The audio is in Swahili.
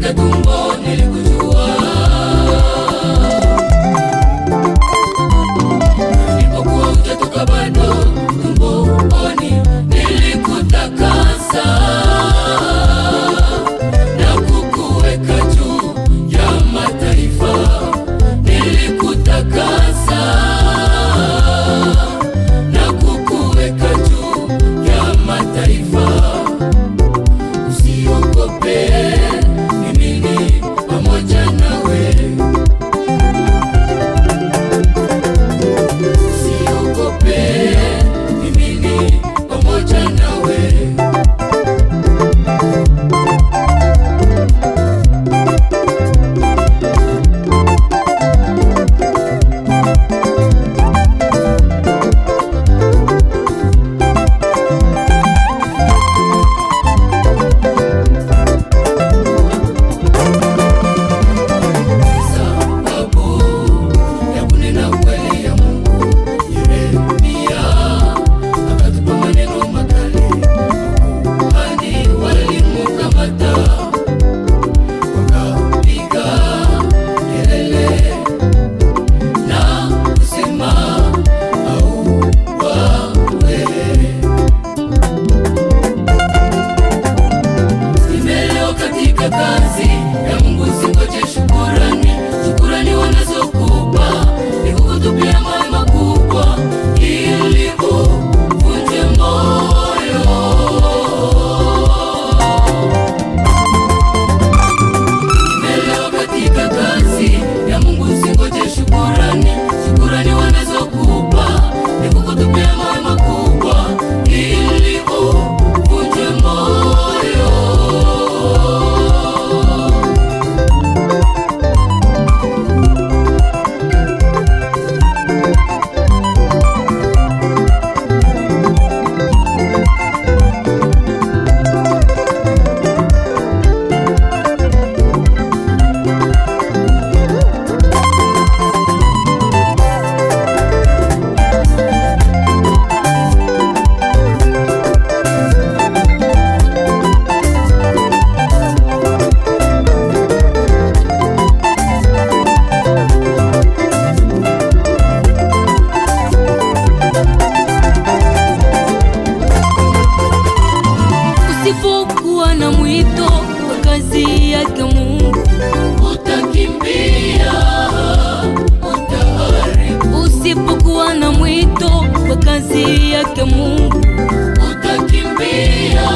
katika tumbo nilikujua, nilipokuwa hujatoka bado tumboni nilikutakasa na kukuweka juu ya mataifa, nilikutakasa na kukuweka juu ya mataifa. Usiogope, mimi ni pamoja nawe. Usiogope, mimi ni pamoja nawe. Kazi ya Mungu singoje shukurani, shukurani wanazokupa ni kukutupia mawe makubwa ili uvunje moyo. Nimelewa katika kazi ya Mungu singoje shukurani, shukurani wanazokupa ni kukutupia mawe makubwa ili uvunje moyo. Usipokuwa na mwito wa kazi yake Mungu, utakimbia, utaharibu. Usipokuwa na mwito wa kazi yake Mungu, utakimbia.